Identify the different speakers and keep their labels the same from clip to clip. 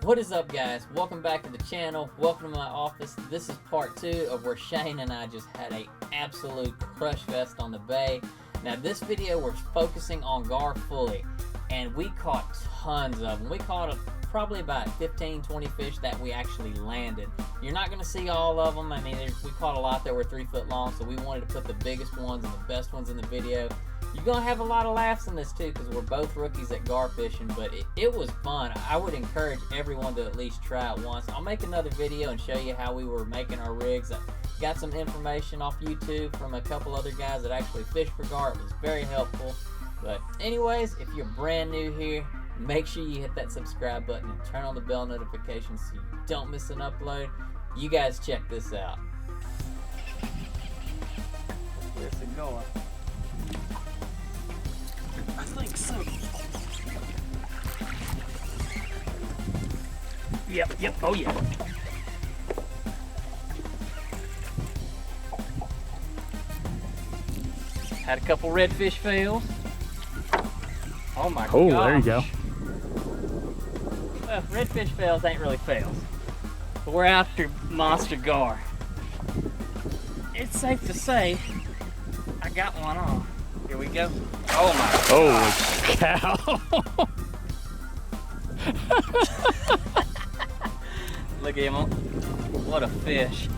Speaker 1: What is up, guys? Welcome back to the channel. Welcome to my office. This is part 2 of where Shane and I just had a absolute crush fest on the bay. Now this video we're focusing on gar fully, and we caught tons of them. We caught probably about 15-20 fish that we actually landed. You're not going to see all of them. I mean, we caught a lot that were 3 foot long, so we wanted to put the biggest ones and the best ones in the video. You're going to have a lot of laughs in this too, because we're both rookies at gar fishing, but it was fun. I would encourage everyone to at least try it once. I'll make another video and show you how we were making our rigs. I got some information off YouTube from a couple other guys that actually fish for gar. It was very helpful. But anyways, if you're brand new here, make sure you hit that subscribe button and turn on the bell notifications so you don't miss an upload. You guys check this out.
Speaker 2: Where's it going? I think so. Yep, oh yeah. Had a couple redfish fails. Oh my god.
Speaker 3: Oh, there you go.
Speaker 2: Well, redfish fails ain't really fails. But we're after monster gar. It's safe to say I got one on. Here we go. Oh my god.
Speaker 3: Holy cow.
Speaker 2: Look at him. What a fish.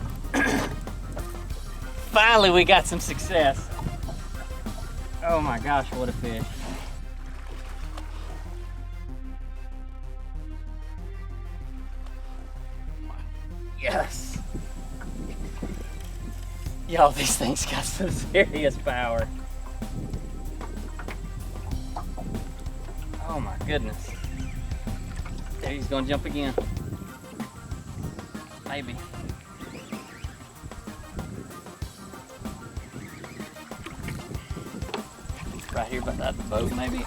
Speaker 2: Finally we got some success. Oh my gosh, what a fish. Yes. Y'all, these things got some serious power. Oh my goodness. There, he's gonna jump again. Maybe. Right here by that boat, maybe.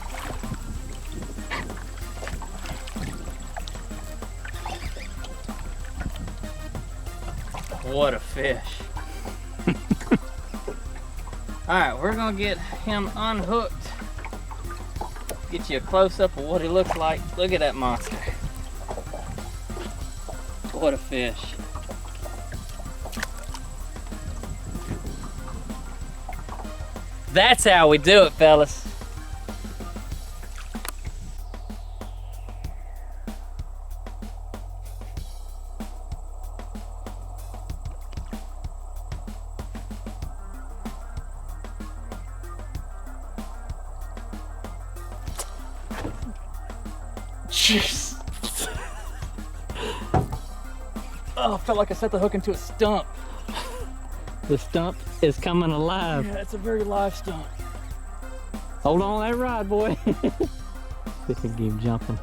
Speaker 2: What a fish. Alright, we're gonna get him unhooked. Get you a close-up of what he looks like. Look at that monster. What a fish. That's how we do it, fellas. Jeez. Oh, I felt like I set the hook into a stump.
Speaker 3: The stump is coming alive.
Speaker 2: Yeah, it's a very live stump.
Speaker 3: Hold on that rod, boy. See if we can keep jumping.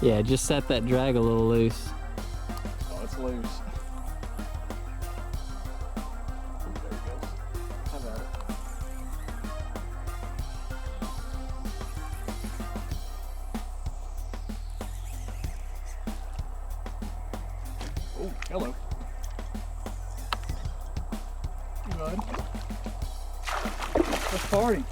Speaker 3: Yeah, just set that drag a little loose.
Speaker 2: Oh, it's loose. There it goes. How about it? Oh, hello. Hey, bud. Let's party.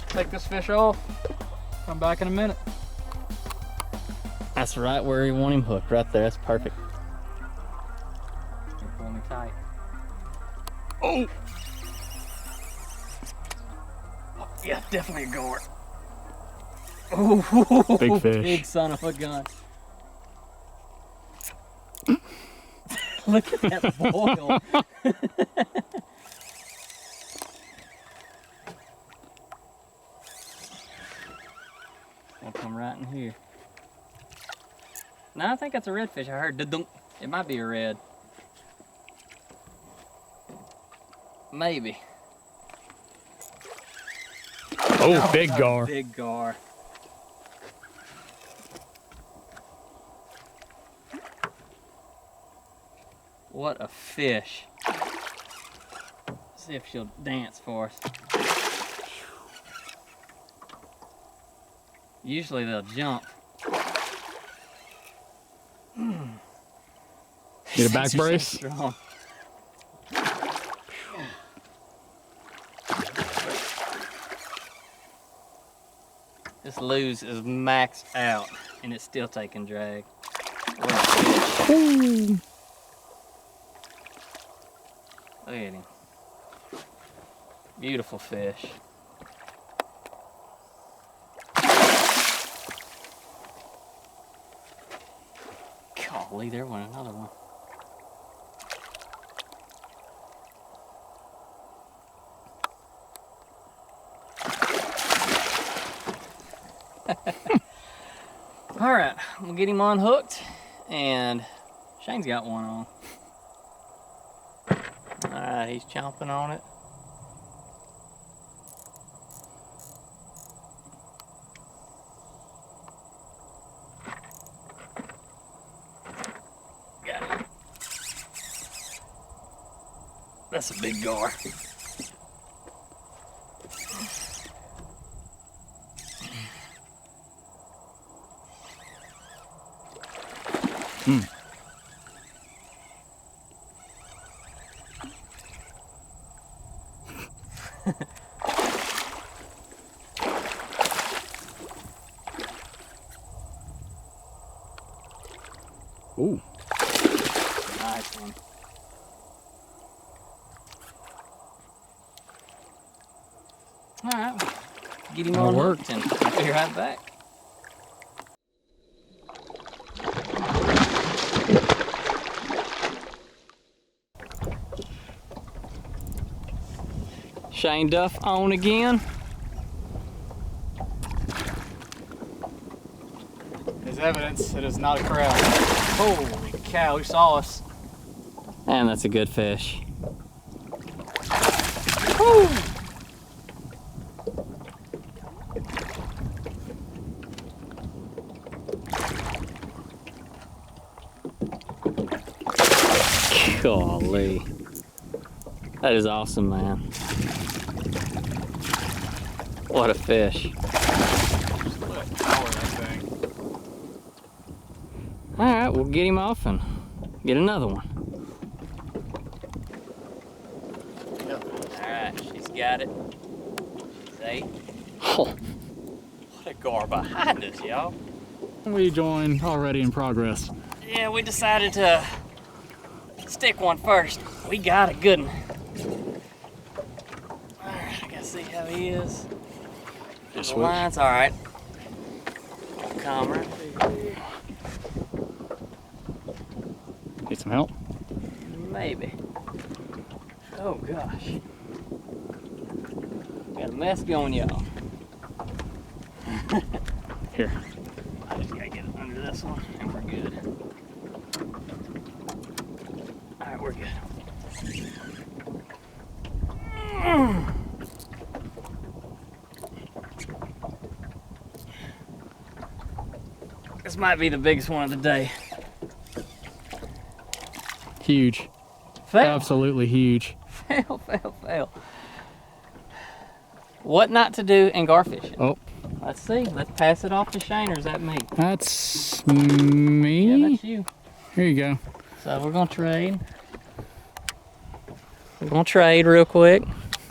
Speaker 2: Take this fish off. Come back in a minute.
Speaker 3: That's right where you want him hooked, right there. That's perfect.
Speaker 2: You're pulling me tight.
Speaker 3: Oh!
Speaker 2: Yeah, definitely a gar. Oh,
Speaker 3: Big fish.
Speaker 2: Big son of a gun. Look at that boil. I'll come right in here. No, I think that's a redfish. I heard dunk. It might be a red. Maybe.
Speaker 3: Oh, big gar.
Speaker 2: Big gar. What a fish. See if she'll dance for us. Usually they'll jump.
Speaker 3: Need a back brace?
Speaker 2: So strong. This luge is maxed out and it's still taking drag. What a fish.
Speaker 3: Ooh.
Speaker 2: Look at him. Beautiful fish. Golly, there went another one. All right, we'll get him unhooked, and Shane's got one on. All right, he's chomping on it. Got it. That's a big gar.
Speaker 3: Mm. Ooh.
Speaker 2: Nice one. All right, get him
Speaker 3: That'll
Speaker 2: on
Speaker 3: work.
Speaker 2: hooked and we'll be right back. Shane Duff on again.
Speaker 4: There's evidence it is not a crab. Holy cow, he saw us.
Speaker 2: And that's a good fish.
Speaker 4: Woo!
Speaker 2: Golly. That is awesome, man. What a fish.
Speaker 4: Look at the power of that thing.
Speaker 2: All right, we'll get him off and get another one.
Speaker 4: Yep.
Speaker 2: All right, she's got it. See? Oh, what a gar behind us, y'all.
Speaker 3: We join already in progress.
Speaker 2: Yeah, we decided to stick one first. We got a good one. All right, I gotta see how he is. The
Speaker 3: Switch.
Speaker 2: line's all right. Calmer.
Speaker 3: Need some help?
Speaker 2: Maybe. Oh gosh. Got a mess going, y'all.
Speaker 3: Here.
Speaker 2: I just gotta get it under this one and we're good. Alright, we're good. This might be the biggest one of the day.
Speaker 3: Huge.
Speaker 2: Fail.
Speaker 3: Absolutely huge.
Speaker 2: Fail, fail, fail. What not to do in gar fishing?
Speaker 3: Oh,
Speaker 2: Let's see. Let's pass it off to Shane, or is that me?
Speaker 3: that's me.
Speaker 2: Yeah, that's you.
Speaker 3: Here you go.
Speaker 2: So we're gonna trade. We're gonna trade real quick.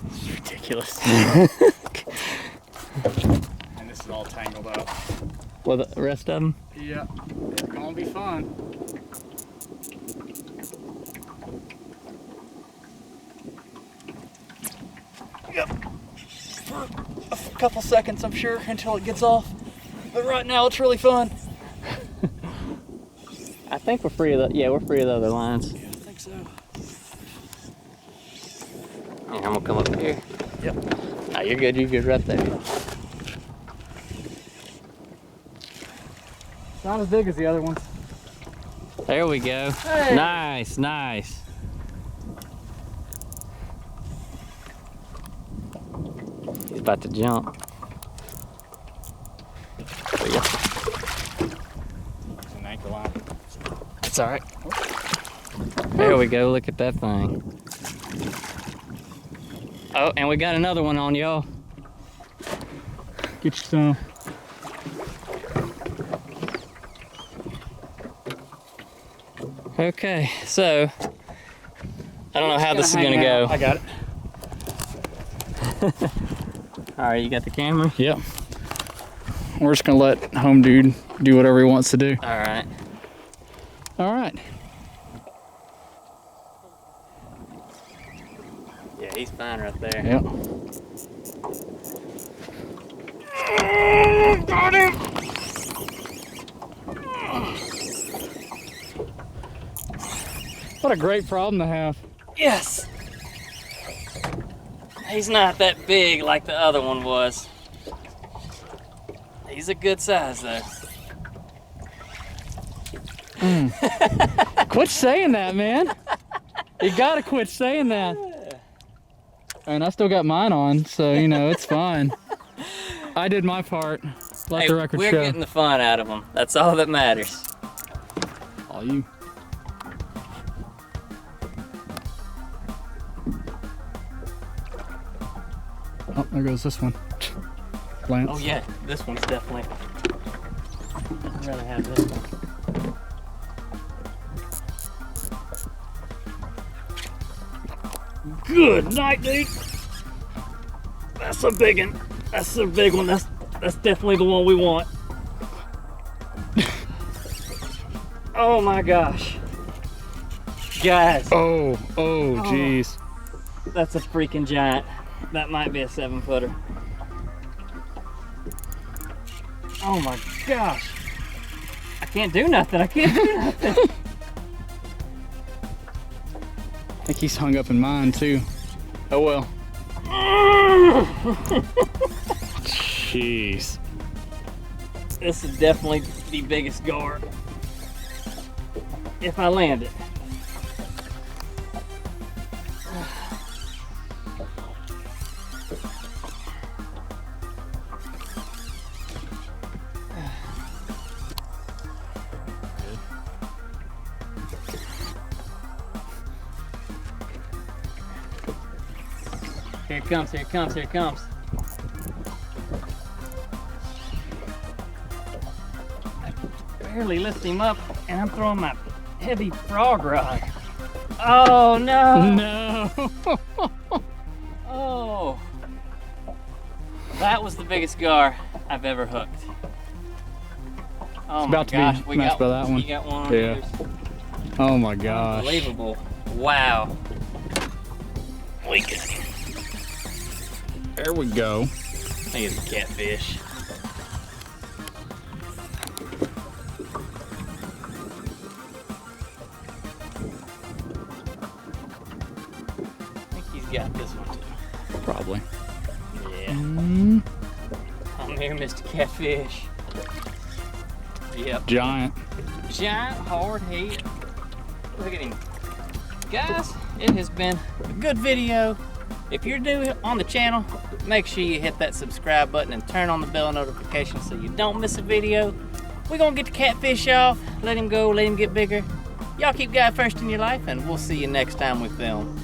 Speaker 3: It's ridiculous.
Speaker 4: And this is all tangled up.
Speaker 2: Well, the rest of them.
Speaker 4: Yeah, it's gonna be fun.
Speaker 2: Yep. For a couple seconds, I'm sure, until it gets off. But right now, it's really fun. I think we're free of the. Yeah, we're free of the other lines.
Speaker 4: Yeah, I think so.
Speaker 2: And I'm gonna come up here.
Speaker 4: Yep.
Speaker 2: Ah, you're good. You're good right there.
Speaker 4: It's not as big as the other ones.
Speaker 2: There we go.
Speaker 4: Hey.
Speaker 2: Nice, nice. He's about to jump. There you go.
Speaker 4: It's an anchor line.
Speaker 2: It's all right.
Speaker 3: There we go, look at that thing. Oh, and we got another one on, y'all.
Speaker 4: Get you some.
Speaker 3: Okay, so I don't know how this is gonna go.
Speaker 4: I got it.
Speaker 3: All right, you got the camera?
Speaker 4: Yep. We're just gonna let home dude do whatever he wants to do.
Speaker 3: All right.
Speaker 4: All right.
Speaker 3: Yeah, he's fine right there.
Speaker 4: Yep. Got him! What a great problem to have.
Speaker 3: Yes! He's not that big like the other one was. He's a good size though.
Speaker 4: Quit saying that, man. You gotta quit saying that. And I still got mine on, so you know, it's fine. I did my part. Let the record
Speaker 3: we're
Speaker 4: show.
Speaker 3: getting the fun out of them. That's all that matters.
Speaker 4: All you. Oh, there goes this one. Lance.
Speaker 3: Oh yeah, this one's definitely. I'd rather have this one.
Speaker 2: Good night, dude. That's a big one. That's a big one. That's definitely the one we want. Oh my gosh. Guys.
Speaker 4: Oh, jeez.
Speaker 2: That's a freaking giant. That might be a 7-footer. Oh my gosh. I can't do nothing. I can't do nothing.
Speaker 4: I think he's hung up in mine too. Oh well. Jeez.
Speaker 2: This is definitely the biggest gar. If I land it.
Speaker 3: Here it comes, here it comes, here it comes.
Speaker 2: I barely lift him up and I'm throwing my heavy frog rod. Oh no!
Speaker 4: No.
Speaker 3: Oh. That was the biggest gar I've ever hooked. Oh my
Speaker 4: about to be
Speaker 3: gosh, we
Speaker 4: matched
Speaker 3: got,
Speaker 4: by that one.
Speaker 3: You got one on
Speaker 4: Yeah.
Speaker 3: yours?
Speaker 4: Oh my gosh.
Speaker 3: Unbelievable. Wow.
Speaker 4: There we go.
Speaker 3: I think it's a catfish. I think he's got this one too.
Speaker 4: Probably.
Speaker 3: Yeah.
Speaker 4: Mm,
Speaker 3: I'm here, Mr. Catfish. Yep.
Speaker 4: giant.
Speaker 3: Giant hard head. Look at him. Guys, it has been a good video. If you're new on the channel, make sure you hit that subscribe button and turn on the bell notification so you don't miss a video. We're gonna get the catfish off, let him go, let him get bigger. Y'all keep God first in your life, and we'll see you next time we film.